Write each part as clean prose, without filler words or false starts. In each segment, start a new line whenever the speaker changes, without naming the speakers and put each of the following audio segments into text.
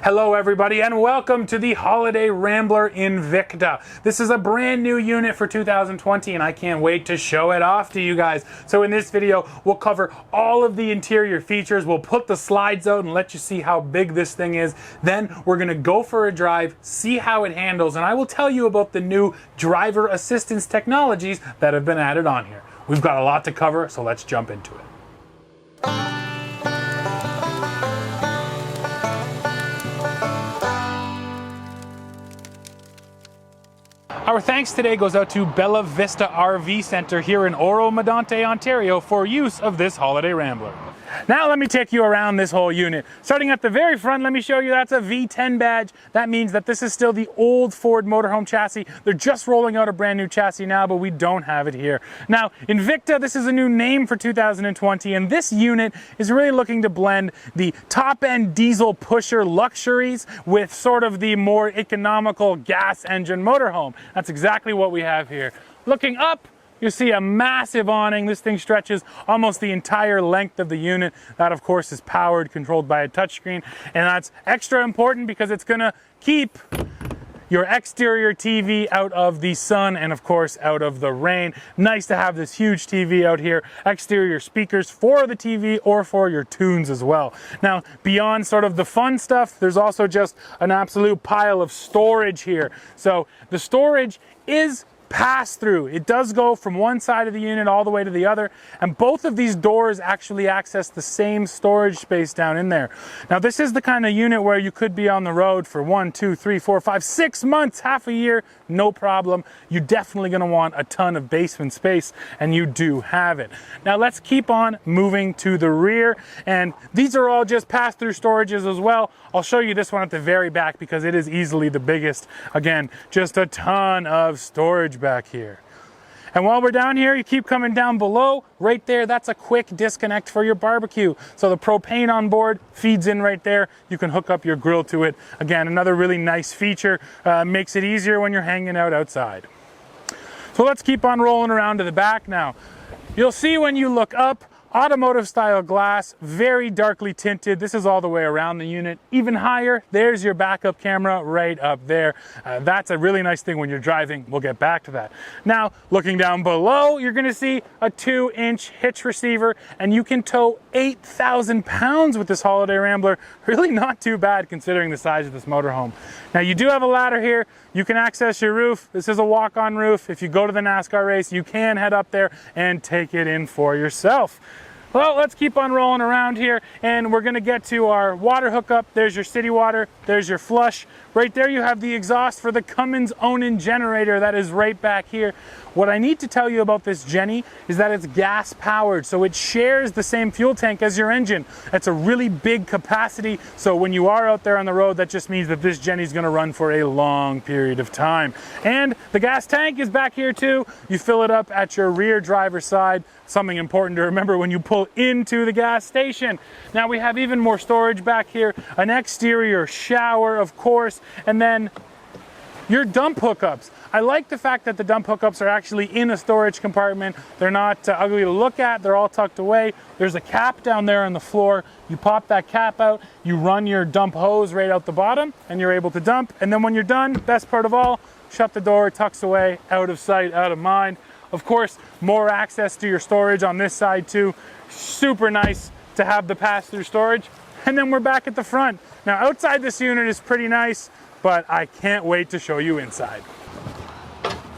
Hello everybody and welcome to the Holiday Rambler Invicta. This is a brand new unit for 2020 and I can't wait to show it off to you guys. So in this video we'll cover all of the interior features, we'll put the slides out and let you see how big this thing is. Then we're going to go for a drive, see how it handles, and I will tell you about the new driver assistance technologies that have been added on here. We've got a lot to cover, so let's jump into it. Our thanks today goes out to Bella Vista RV Centre here in Oro-Medonte, Ontario for use of this Holiday Rambler. Now let me take you around this whole unit. Starting at the very front, let me show you that's a V10 badge. That means that this is still the old Ford Motorhome chassis. They're just rolling out a brand new chassis now, but we don't have it here. Now, Invicta, this is a new name for 2020, and this unit is really looking to blend the top-end diesel pusher luxuries with sort of the more economical gas engine motorhome. That's exactly what we have here. Looking up, you see a massive awning. This thing stretches almost the entire length of the unit. That, of course, is powered, controlled by a touchscreen. And that's extra important because it's going to keep your exterior TV out of the sun and, of course, out of the rain. Nice to have this huge TV out here. Exterior speakers for the TV or for your tunes as well. Now, beyond sort of the fun stuff, there's also just an absolute pile of storage here. So the storage is pass-through. It does go from one side of the unit all the way to the other, and both of these doors actually access the same storage space down in there. Now, this is the kind of unit where you could be on the road for 1, 2, 3, 4, 5, 6 months, half a year, no problem. You're definitely going to want a ton of basement space, and you do have it. Now, let's keep on moving to the rear, and these are all just pass-through storages as well. I'll show you this one at the very back because it is easily the biggest. Again, just a ton of storage back here. And while we're down here, you keep coming down below. Right there, that's a quick disconnect for your barbecue. So the propane on board feeds in right there. You can hook up your grill to it. Again, another really nice feature. Makes it easier when you're hanging out outside. So let's keep on rolling around to the back now. You'll see when you look up, automotive style glass, very darkly tinted. This is all the way around the unit. Even higher, there's your backup camera right up there. That's a really nice thing when you're driving. We'll get back to that. Now, looking down below, you're gonna see a 2-inch hitch receiver, and you can tow 8,000 pounds with this Holiday Rambler. Really not too bad considering the size of this motorhome. Now, you do have a ladder here. You can access your roof. This is a walk-on roof. If you go to the NASCAR race, you can head up there and take it in for yourself. Well, let's keep on rolling around here, and we're gonna get to our water hookup. There's your city water, there's your flush. Right there you have the exhaust for the Cummins Onan generator that is right back here. What I need to tell you about this Jenny is that it's gas powered, so it shares the same fuel tank as your engine. That's a really big capacity, so when you are out there on the road, that just means that this Jenny's gonna run for a long period of time. And the gas tank is back here too. You fill it up at your rear driver's side. Something important to remember when you pull into the gas station. Now we have even more storage back here, an exterior shower, of course, and then your dump hookups. I like the fact that the dump hookups are actually in a storage compartment. They're not ugly to look at. They're all tucked away. There's a cap down there on the floor. You pop that cap out, you run your dump hose right out the bottom, and you're able to dump. And then when you're done, best part of all, shut the door, tucks away, out of sight, out of mind. Of course, more access to your storage on this side too. Super nice to have the pass-through storage. And then we're back at the front. Now, outside this unit is pretty nice, but I can't wait to show you inside.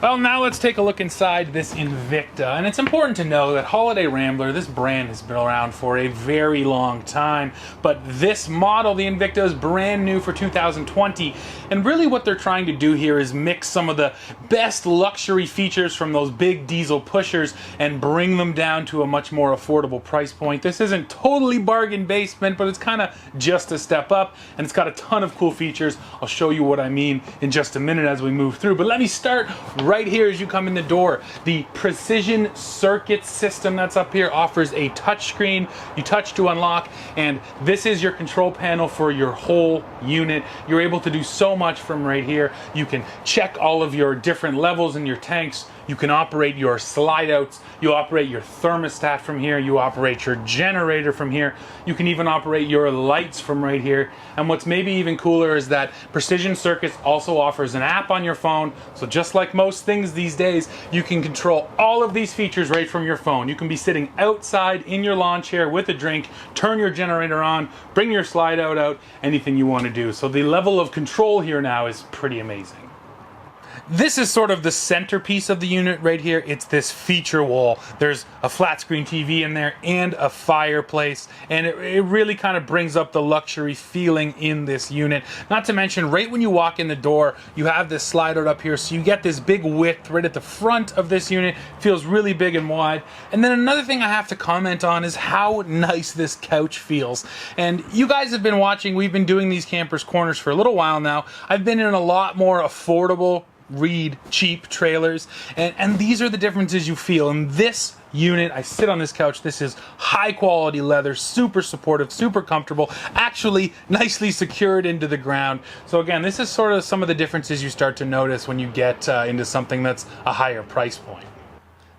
Well, now let's take a look inside this Invicta. And it's important to know that Holiday Rambler, this brand has been around for a very long time, but this model, the Invicta, is brand new for 2020. And really what they're trying to do here is mix some of the best luxury features from those big diesel pushers and bring them down to a much more affordable price point. This isn't totally bargain basement, but it's kind of just a step up, and it's got a ton of cool features. I'll show you what I mean in just a minute as we move through, but let me start right here as you come in the door. The precision circuit system that's up here offers a touchscreen. You touch to unlock, and this is your control panel for your whole unit. You're able to do so much from right here. You can check all of your different levels in your tanks You can operate your slide outs, you operate your thermostat from here, you operate your generator from here, you can even operate your lights from right here. And what's maybe even cooler is that Precision Circuits also offers an app on your phone. So just like most things these days, you can control all of these features right from your phone. You can be sitting outside in your lawn chair with a drink, turn your generator on, bring your slide out, anything you want to do. So the level of control here now is pretty amazing. This is sort of the centerpiece of the unit right here. It's this feature wall. There's a flat screen TV in there and a fireplace, and it really kind of brings up the luxury feeling in this unit. Not to mention, right when you walk in the door, you have this slide out up here, so you get this big width right at the front of this unit. It feels really big and wide. And then another thing I have to comment on is how nice this couch feels. And you guys have been watching, we've been doing these Campers Corners for a little while now. I've been in a lot more affordable, cheap trailers, and these are the differences you feel. In this unit, I sit on this couch, this is high quality leather, super supportive, super comfortable, actually nicely secured into the ground. So again, this is sort of some of the differences you start to notice when you get into something that's a higher price point.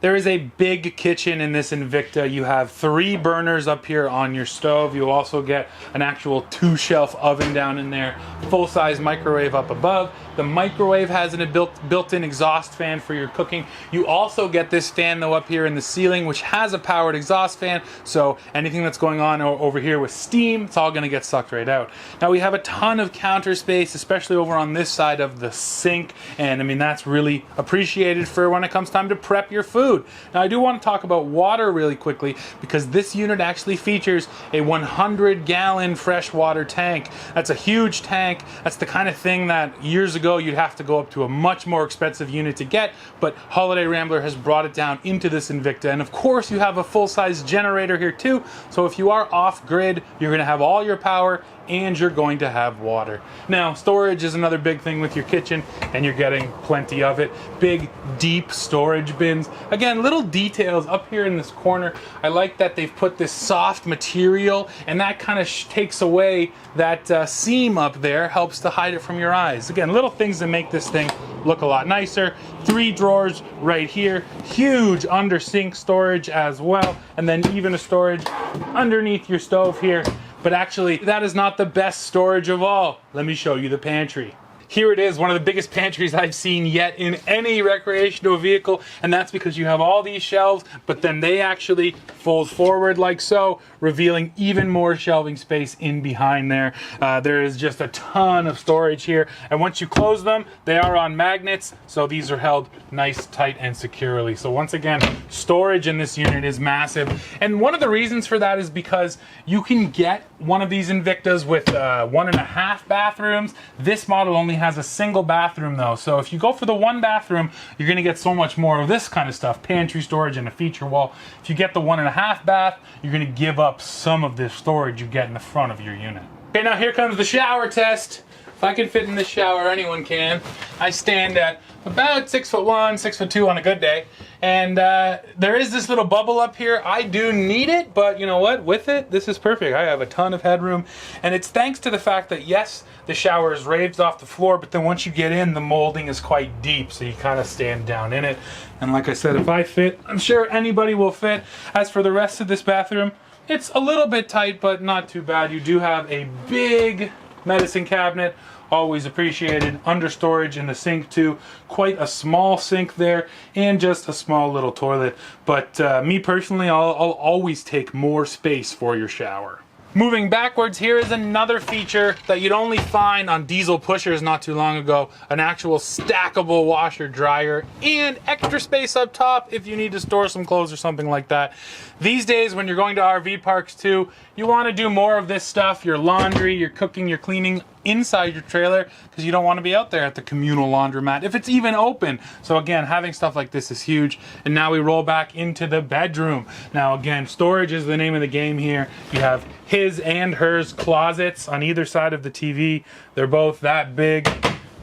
There is a big kitchen in this Invicta. You have 3 burners up here on your stove. You also get an actual 2-shelf oven down in there, full-size microwave up above. The microwave has a built-in exhaust fan for your cooking. You also get this fan though up here in the ceiling, which has a powered exhaust fan, so anything that's going on over here with steam, it's all gonna get sucked right out. Now we have a ton of counter space, especially over on this side of the sink, and I mean that's really appreciated for when it comes time to prep your food. Now I do want to talk about water really quickly, because this unit actually features a 100-gallon freshwater tank. That's a huge tank. That's the kind of thing that years ago you'd have to go up to a much more expensive unit to get, but Holiday Rambler has brought it down into this Invicta. And of course you have a full-size generator here too, so if you are off-grid, you're going to have all your power and you're going to have water. Now, storage is another big thing with your kitchen, and you're getting plenty of it. Big, deep storage bins. Again, little details up here in this corner. I like that they've put this soft material, and that kind of takes away that seam up there, helps to hide it from your eyes. Again, little things that make this thing look a lot nicer. 3 drawers right here. Huge under sink storage as well, and then even a storage underneath your stove here. But actually, that is not the best storage of all. Let me show you the pantry. Here it is, one of the biggest pantries I've seen yet in any recreational vehicle, and that's because you have all these shelves, but then they actually fold forward like so, revealing even more shelving space in behind there. There is just a ton of storage here, and once you close them, they are on magnets, so these are held nice, tight, and securely. So once again, storage in this unit is massive, and one of the reasons for that is because you can get one of these Invictas with 1.5 bathrooms. This model only has a single bathroom though, so if you go for the 1 bathroom, you're going to get so much more of this kind of stuff, pantry storage and a feature wall. If you get the 1.5 bath, you're going to give up some of this storage you get in the front of your unit. Okay, now here comes the shower test. If I can fit in this shower, anyone can. I stand at about 6'1", 6'2" on a good day. And there is this little bubble up here. I do need it, but you know what? With it, this is perfect. I have a ton of headroom. And it's thanks to the fact that, yes, the shower is raised off the floor, but then once you get in, the molding is quite deep, so you kind of stand down in it. And like I said, if I fit, I'm sure anybody will fit. As for the rest of this bathroom, it's a little bit tight, but not too bad. You do have a big medicine cabinet, always appreciated. Under storage in the sink too, quite a small sink there, and just a small little toilet. But me personally, I'll always take more space for your shower. Moving backwards, here is another feature that you'd only find on diesel pushers not too long ago. An actual stackable washer dryer and extra space up top if you need to store some clothes or something like that. These days when you're going to RV parks too, you want to do more of this stuff, your laundry, your cooking, your cleaning inside your trailer, because you don't want to be out there at the communal laundromat if it's even open. So again, having stuff like this is huge. And now we roll back into the bedroom. Now again, storage is the name of the game here. You have his and hers closets on either side of the TV. They're both that big.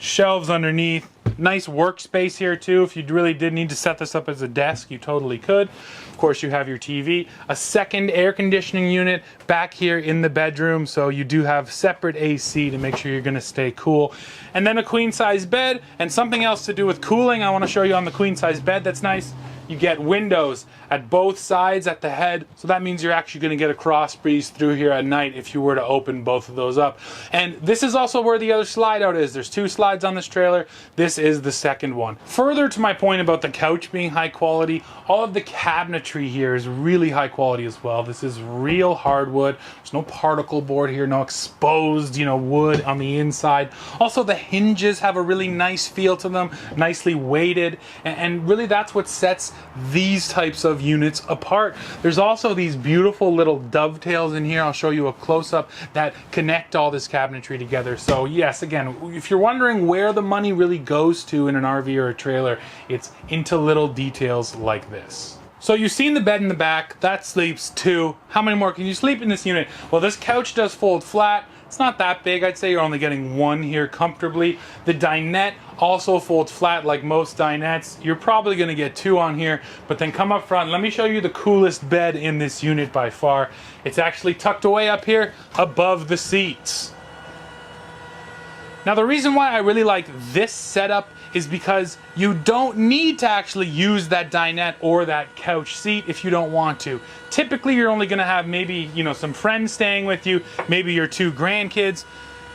Shelves underneath. Nice workspace here too. If you really did need to set this up as a desk, you totally could. Of course, you have your TV, a second air conditioning unit back here in the bedroom, so you do have separate AC to make sure you're going to stay cool. And then a queen size bed, and something else to do with cooling I want to show you on the queen size bed that's nice. You get windows at both sides at the head, so that means you're actually going to get a cross breeze through here at night if you were to open both of those up. And this is also where the other slide out is. There's 2 slides on this trailer. This is the second one. Further to my point about the couch being high quality, all of the cabinetry here is really high quality as well. This is real hardwood. There's no particle board here, no exposed, wood on the inside. Also, the hinges have a really nice feel to them, nicely weighted, and really that's what sets these types of units apart. There's also these beautiful little dovetails in here. I'll show you a close-up that connect all this cabinetry together. So yes, again, if you're wondering where the money really goes to in an RV or a trailer, it's into little details like this. So you've seen the bed in the back, that sleeps 2. How many more can you sleep in this unit? Well, this couch does fold flat. It's not that big. I'd say you're only getting 1 here comfortably. The dinette also folds flat like most dinettes. You're probably going to get 2 on here, but then come up front. Let me show you the coolest bed in this unit by far. It's actually tucked away up here above the seats. Now, the reason why I really like this setup is because you don't need to actually use that dinette or that couch seat if you don't want to. Typically, you're only gonna have maybe, some friends staying with you, maybe your 2 grandkids,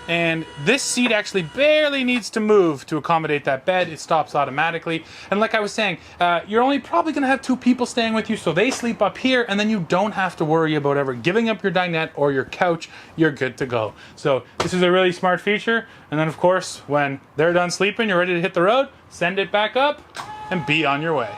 and this seat actually barely needs to move to accommodate that bed. It stops automatically. And like I was saying, you're only probably gonna have 2 people staying with you, so they sleep up here, and then you don't have to worry about ever giving up your dinette or your couch. You're good to go. So this is a really smart feature. And then of course, when they're done sleeping, you're ready to hit the road, send it back up, and be on your way.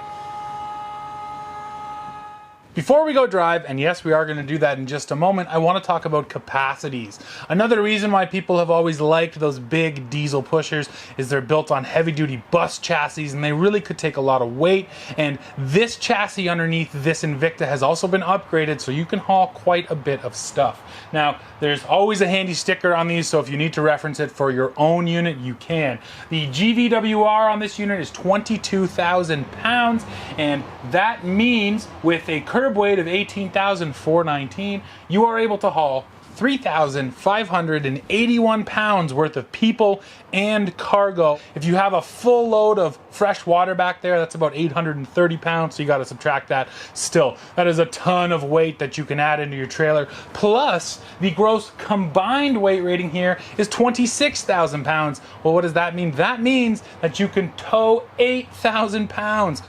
Before we go drive, and yes, we are going to do that in just a moment, I want to talk about capacities. Another reason why people have always liked those big diesel pushers is they're built on heavy-duty bus chassis, and they really could take a lot of weight. And this chassis underneath this Invicta has also been upgraded, so you can haul quite a bit of stuff. Now, there's always a handy sticker on these, so if you need to reference it for your own unit, you can. The GVWR on this unit is 22,000 pounds, and that means with a curb weight of 18,419, you are able to haul 3,581 pounds worth of people and cargo. If you have a full load of fresh water back there, that's about 830 pounds, so you got to subtract that. Still, that is a ton of weight that you can add into your trailer. Plus, the gross combined weight rating here is 26,000 pounds. Well, what does that mean? That means that you can tow 8,000 pounds.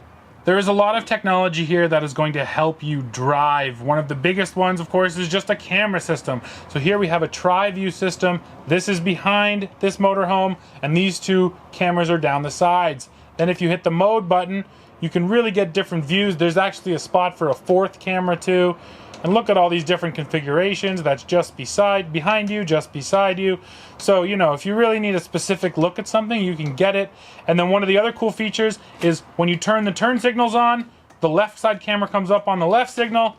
There is a lot of technology here that is going to help you drive. One of the biggest ones, of course, is just a camera system. So here we have a tri-view system. This is behind this motorhome, and these 2 cameras are down the sides. Then if you hit the mode button, you can really get different views. There's actually a spot for a 4th camera too. And look at all these different configurations. That's just behind you, just beside you. So, if you really need a specific look at something, you can get it. And then one of the other cool features is when you turn the turn signals on, the left side camera comes up on the left signal,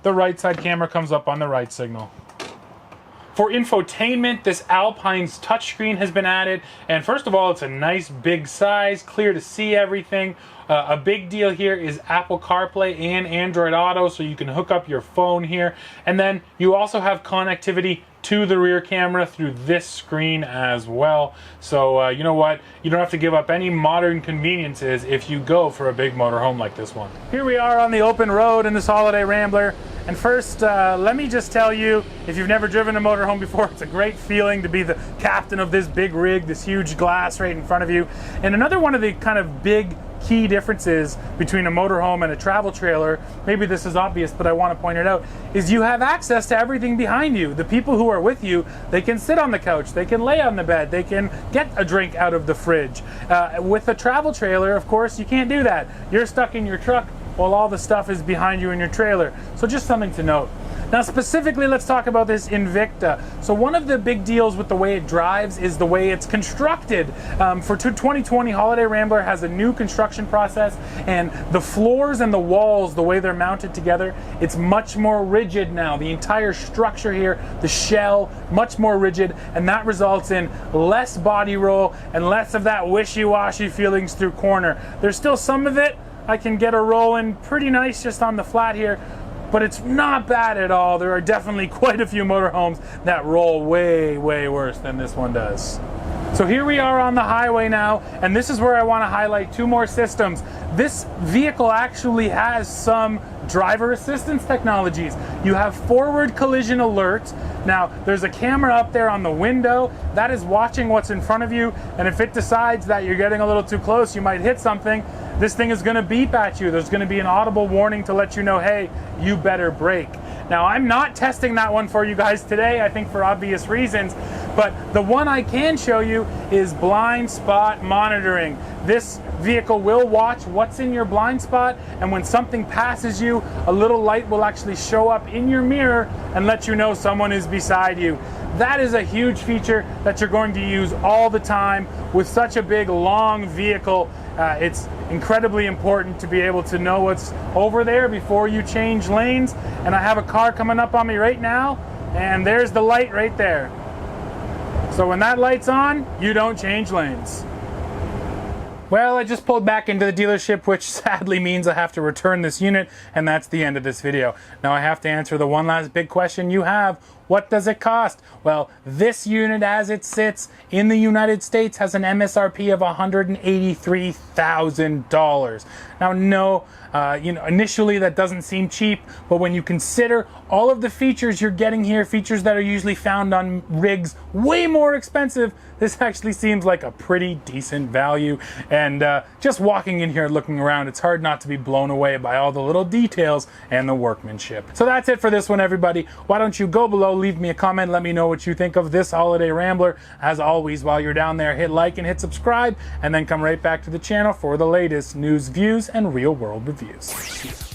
the right side camera comes up on the right signal. For infotainment, this Alpine's touchscreen has been added, and first of all, it's a nice big size, clear to see everything. A big deal here is Apple CarPlay and Android Auto, so you can hook up your phone here. And then you also have connectivity to the rear camera through this screen as well. So you know what? You don't have to give up any modern conveniences if you go for a big motorhome like this one. Here we are on the open road in this Holiday Rambler. And first, let me just tell you, if you've never driven a motorhome before, it's a great feeling to be the captain of this big rig, this huge glass right in front of you. And another one of the kind of big key differences between a motorhome and a travel trailer, maybe this is obvious, but I want to point it out, is you have access to everything behind you. The people who are with you, they can sit on the couch, they can lay on the bed, they can get a drink out of the fridge. With a travel trailer, of course, you can't do that. You're stuck in your truck while all the stuff is behind you in your trailer. So just something to note. Now specifically, let's talk about this Invicta. So one of the big deals with the way it drives is the way it's constructed. For 2020, Holiday Rambler has a new construction process, and the floors and the walls, the way they're mounted together, it's much more rigid now. The entire structure here, the shell, much more rigid, and that results in less body roll and less of that wishy-washy feelings through corner. There's still some of it. I can get a roll in pretty nice just on the flat here, but it's not bad at all. There are definitely quite a few motorhomes that roll way, way worse than this one does. So here we are on the highway now, and this is where I want to highlight two more systems. This vehicle actually has some driver assistance technologies. You have forward collision alert. Now, there's a camera up there on the window that is watching what's in front of you, and if it decides that you're getting a little too close, you might hit something, this thing is going to beep at you. There's going to be an audible warning to let you know, hey, you better brake. Now, I'm not testing that one for you guys today, I think for obvious reasons, but the one I can show you is blind spot monitoring. This vehicle will watch what's in your blind spot, and when something passes you, a little light will actually show up in your mirror and let you know someone is beside you. That is a huge feature that you're going to use all the time with such a big, long vehicle. It's incredibly important to be able to know what's over there before you change lanes. And I have a car coming up on me right now, and there's the light right there. So when that light's on, you don't change lanes. Well, I just pulled back into the dealership, which sadly means I have to return this unit, and that's the end of this video. Now I have to answer the one last big question you have. What does it cost? Well, this unit as it sits in the United States has an MSRP of $183,000. Now, no, initially that doesn't seem cheap, but when you consider all of the features you're getting here, features that are usually found on rigs way more expensive, this actually seems like a pretty decent value. And just walking in here looking around, it's hard not to be blown away by all the little details and the workmanship. So that's it for this one, everybody. Why don't you go below, leave me a comment, let me know what you think of this Holiday Rambler. As always, while you're down there, hit like and hit subscribe, and then come right back to the channel for the latest news, views, and real world reviews.